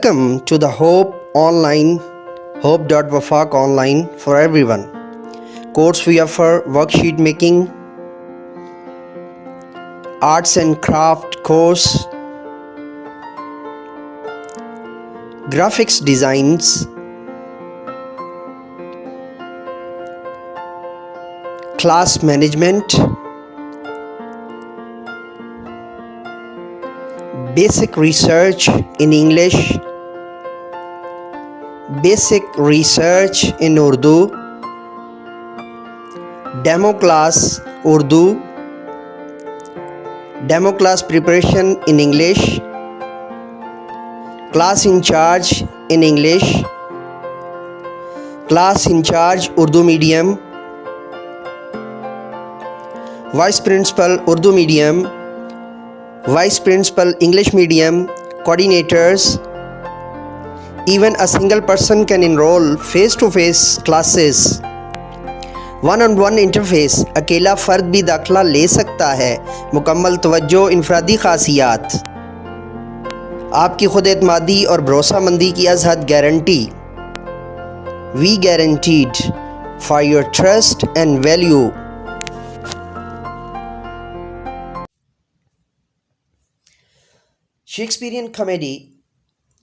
Welcome to the Hope Online, Hope.wafaq Online for everyone. Course we offer worksheet making, arts and craft course, graphics designs, class management, basic research in English, basic research in Urdu, demo class Urdu, demo class preparation in English, class in charge in English, class in charge Urdu medium, vice principal Urdu medium, vice principal English medium, coordinators. Even a single person can enroll face-to-face classes. One on one interface अकेला फ़र्द भी दाखिला ले सकता है. मुकम्मल तवज्जो, इनफरादी खासियात, आपकी खुद एतमादी और भरोसामंदी की अज़हद guarantee. We guaranteed for your trust and value. Shakespearean comedy.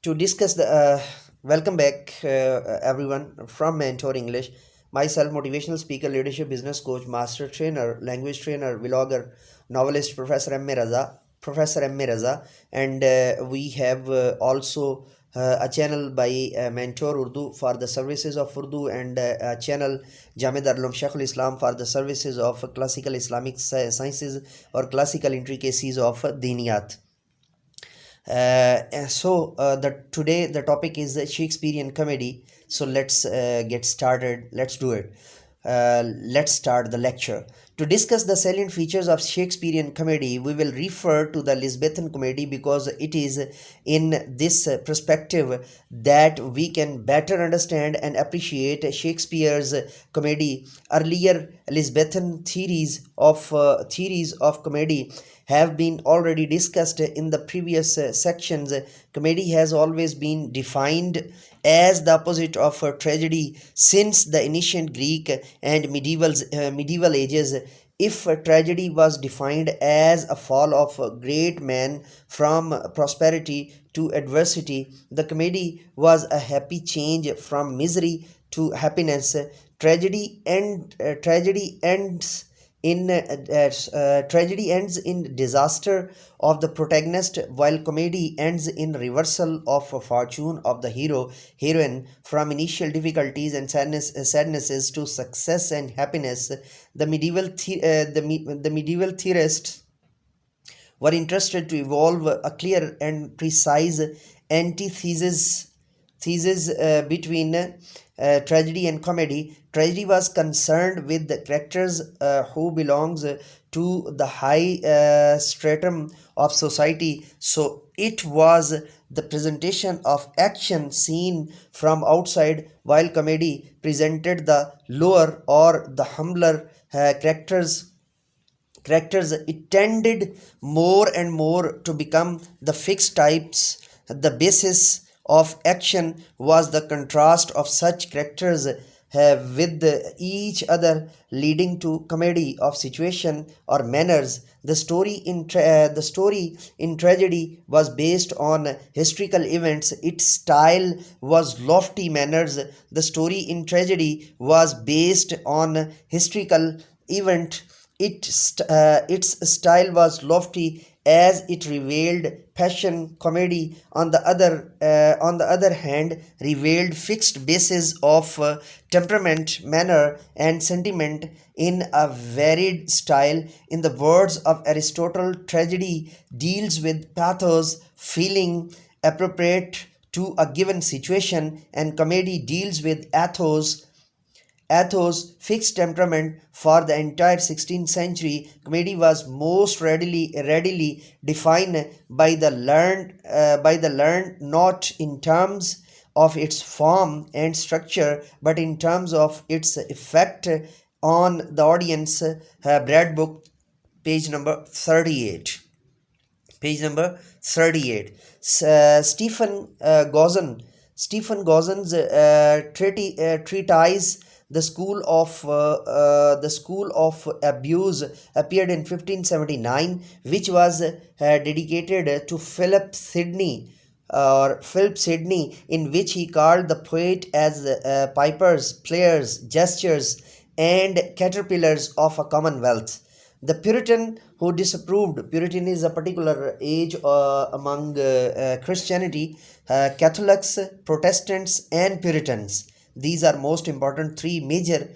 To discuss the welcome back everyone from Mentor English. Myself, motivational speaker, leadership business coach, master trainer, language trainer, vlogger, novelist, Professor MA Raza, and we have also a channel by Mentor Urdu for the services of Urdu, and a channel Jamid Darul Sheikhul Islam for the services of classical Islamic sciences or classical intricacies of Diniyat. Today the topic is Shakespearean comedy. So let's get started. Let's do it. Let's start the lecture. To discuss the salient features of Shakespearean comedy, we will refer to the Elizabethan comedy because it is in this perspective that we can better understand and appreciate Shakespeare's comedy. Earlier Elizabethan theories of comedy have been already discussed in the previous sections. Comedy has always been defined as the opposite of tragedy since the ancient Greek and medieval ages. If tragedy was defined as a fall of a great man from prosperity to adversity, the comedy was a happy change from misery to happiness. Tragedy ends in disaster of the protagonist, while comedy ends in reversal of fortune of the heroine from initial difficulties and sadnesses to success and happiness. The medieval theorists were interested to evolve a clear and precise antithesis between tragedy and comedy. Tragedy was concerned with the characters who belongs to the high stratum of society, so it was the presentation of action seen from outside, while comedy presented the lower or the humbler characters. It tended more and more to become the fixed types. The basis of action was the contrast of such characters with each other, leading to comedy of situation or manners. The story in tragedy was based on historical events. Its style was lofty manners. The story in tragedy was based on historical event. Its style was lofty as it revealed passion. Comedy, on the other hand, revealed fixed bases of temperament, manner, and sentiment in a varied style. In the words of Aristotle, tragedy deals with pathos, feeling appropriate to a given situation, and comedy deals with ethos, fixed temperament. For the entire 16th century, comedy was most readily defined by the learned, not in terms of its form and structure, but in terms of its effect on the audience. Brad Book, page number 38. Page number 38. Stephen Gossen's treatise the school of abuse appeared in 1579, which was dedicated to Philip Sidney, in which he called the poet as pipers, players, gestures, and caterpillars of a commonwealth. The Puritan who disapproved, Puritan is a particular age among Christianity, Catholics, Protestants, and Puritans. These are most important three major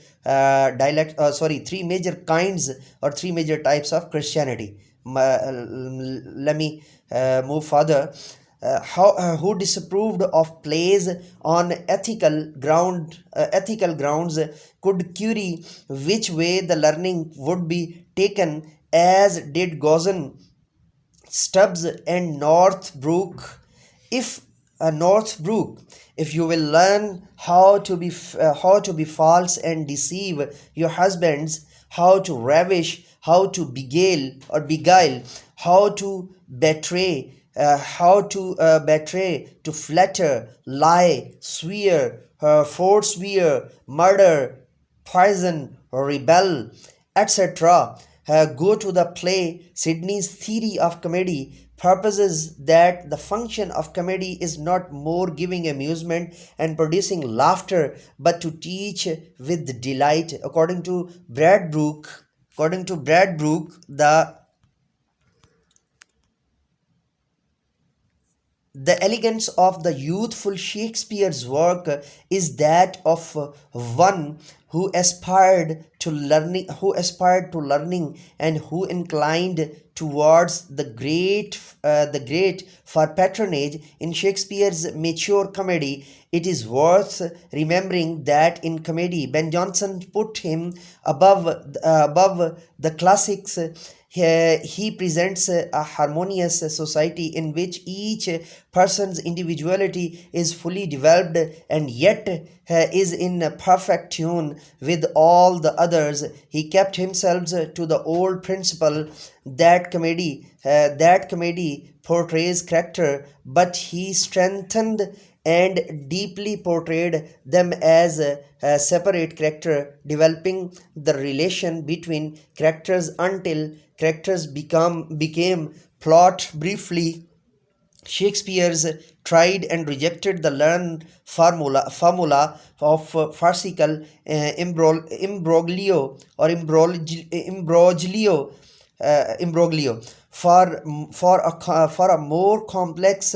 kinds or three major types of Christianity. Let me move further. Who disapproved of plays on ethical grounds could query which way the learning would be taken, as did Gozen, Stubbs, and If Northbrook, if you will learn how to be false and deceive your husbands, how to ravish, how to beguile, how to betray, to flatter, lie, swear, forswear, murder, poison, rebel, etc. Go to the play. Sydney's theory of comedy purposes that the function of comedy is not more giving amusement and producing laughter, but to teach with delight. According to Bradbrook, the elegance of the youthful Shakespeare's work is that of one who aspired to learning, and who inclined towards the great for patronage. In Shakespeare's mature comedy, it is worth remembering that in comedy, Ben Jonson put him above the classics. He presents a harmonious society in which each person's individuality is fully developed and yet is in perfect tune with all the others. He kept himself to the old principle that comedy portrays character, but he strengthened and deeply portrayed them as a separate character, developing the relation between characters until characters became plot. Briefly, Shakespeare's tried and rejected the learned formula of farcical imbroglio for a more complex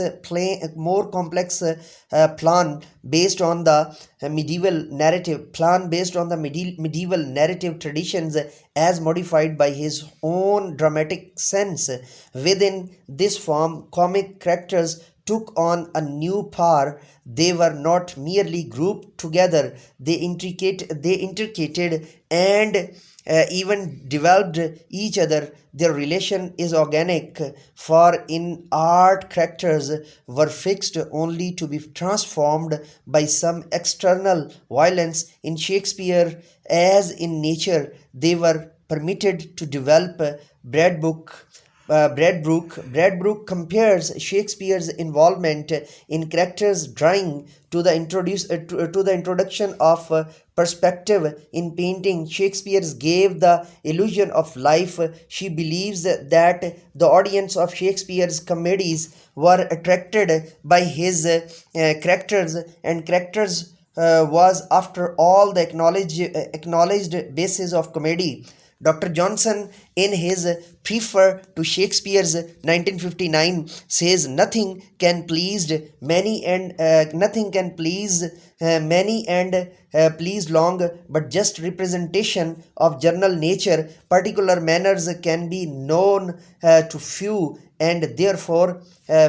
plan based on the medieval narrative traditions, as modified by his own dramatic sense. Within this form, comic characters took on a new power. They were not merely grouped together, they intricated and even developed each other. Their relation is organic, for in art characters were fixed only to be transformed by some external violence. In Shakespeare, as in nature, they were permitted to develop. Bradbrook compares Shakespeare's involvement in characters drawing to the introduction of perspective in painting. Shakespeare gave the illusion of life. She believes that the audience of Shakespeare's comedies were attracted by his characters, and characters was, after all, the acknowledged basis of comedy. Dr. Johnson, in his prefer to Shakespeare's 1959, says nothing can please many and please long, but just representation of general nature. Particular manners can be known to few, and therefore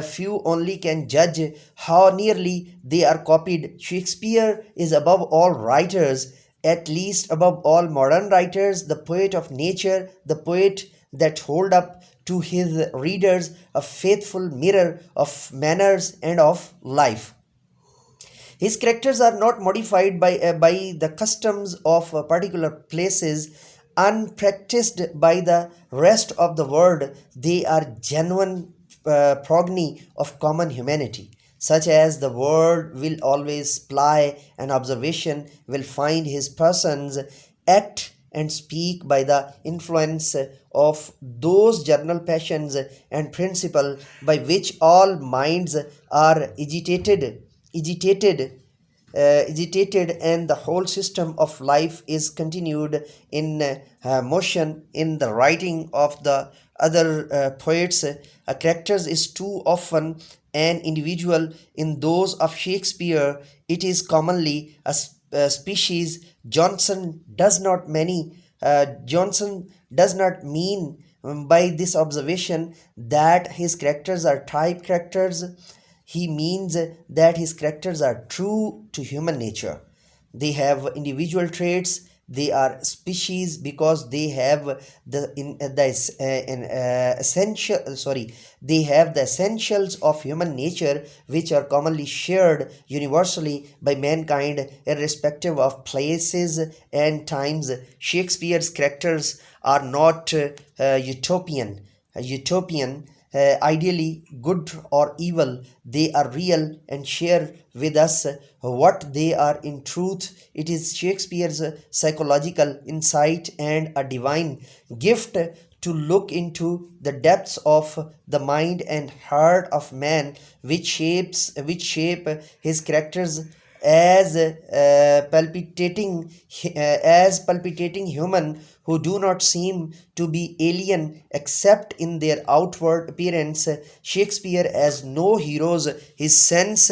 few only can judge how nearly they are copied. Shakespeare is above all writers, at least above all modern writers, the poet of nature, the poet that hold up to his readers a faithful mirror of manners and of life. His characters are not modified by the customs of particular places, unpracticed by the rest of the world. They are genuine progeny of common humanity, such as the word will always ply, and observation will find his persons act and speak by the influence of those general passions and principle by which all minds are agitated, and the whole system of life is continued in motion. In the writing of the other poets, a character is too often an individual. In those of Shakespeare, it is commonly a species. Johnson does not mean by this observation that his characters are type characters. He means that his characters are true to human nature. They have individual traits. They are species because they have they have the essentials of human nature, which are commonly shared universally by mankind irrespective of places and times. Shakespeare's characters are not utopian, ideally good or evil. They are real and share with us what they are in truth. It is Shakespeare's psychological insight and a divine gift to look into the depths of the mind and heart of man, which shape his characters as palpitating human who do not seem to be alien except in their outward appearance. Shakespeare has no heroes. His sense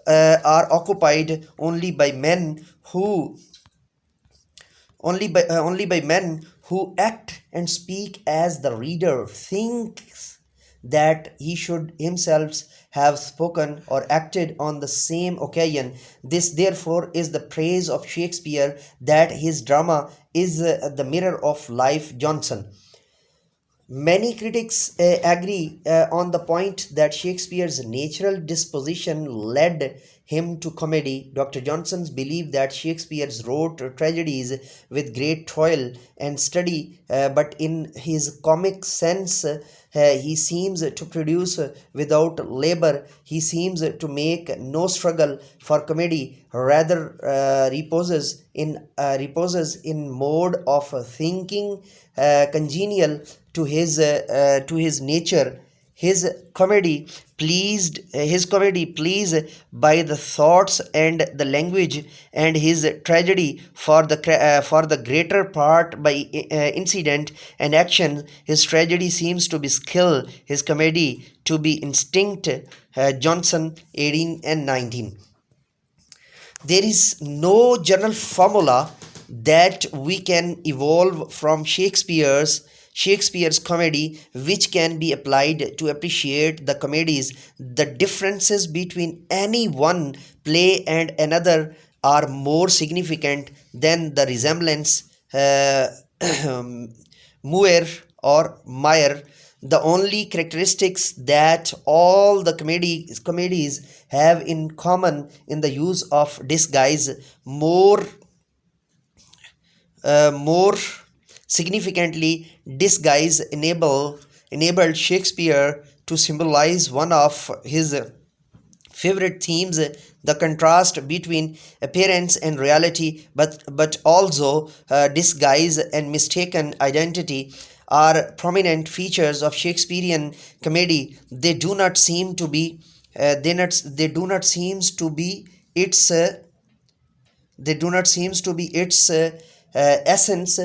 are occupied only by men who act and speak as the reader thinks that he should himself have spoken or acted on the same occasion. This, therefore, is the praise of Shakespeare, that his drama is the mirror of life. Johnson. Many critics agree on the point that Shakespeare's natural disposition led him to comedy. Dr. Johnson's believe that Shakespeare wrote tragedies with great toil and study, but in his comic sense, he seems to produce without labor. He seems to make no struggle for comedy, rather reposes in mode of thinking congenial to his nature. His comedy pleased by the thoughts and the language, and his tragedy for the greater part by incident and action. His tragedy seems to be skill, his comedy to be instinct. Johnson, 18 and 19. There is no general formula that we can evolve from Shakespeare's comedy which can be applied to appreciate the comedies. The differences between any one play and another are more significant than the resemblance. Muir or Meyer, the only characteristics that all the comedies have in common in the use of disguise. More significantly, disguise enabled Shakespeare to symbolize one of his favorite themes, the contrast between appearance and reality. But also disguise and mistaken identity are prominent features of Shakespearean comedy. They do not seem to be they do not seems to be its they do not seems to be its essence.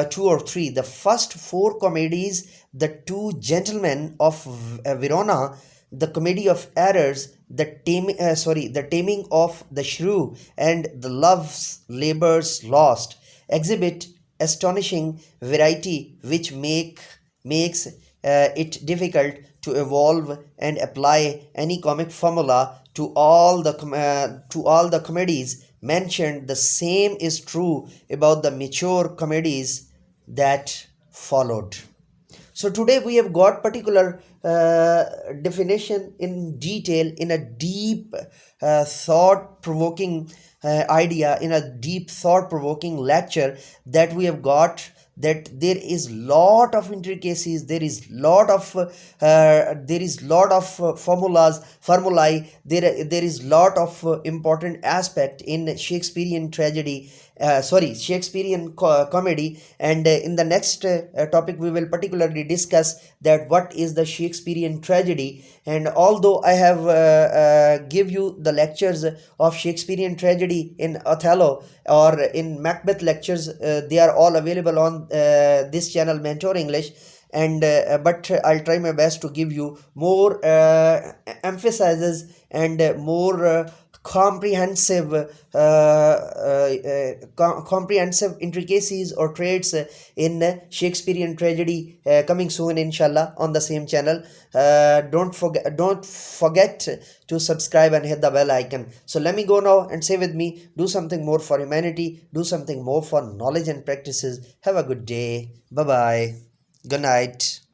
Two or three. The first four comedies: The Two Gentlemen of Verona, The Comedy of Errors, The Taming of the Shrew, and The Love's Labour's Lost, exhibit astonishing variety, which makes it difficult to evolve and apply any comic formula to all the comedies mentioned. The same is true about the mature comedies that followed. So today we have got particular definition in detail, in a deep thought provoking idea, in a deep thought provoking lecture, that we have got that there is lot of intricacies, there is lot of formulae, there is lot of important aspect in Shakespearean tragedy, Shakespearean comedy. And in the next topic we will particularly discuss that what is the Shakespearean tragedy. And although I have give you the lectures of Shakespearean tragedy in Othello or in Macbeth lectures, they are all available on this channel Mentor English. And but I'll try my best to give you more emphasizes and more comprehensive intricacies or traits in Shakespearean tragedy coming soon inshallah on the same channel. Don't forget to subscribe and hit the bell icon. So let me go now and say with me, do something more for humanity, do something more for knowledge and practices. Have a good day. Bye bye. Good night.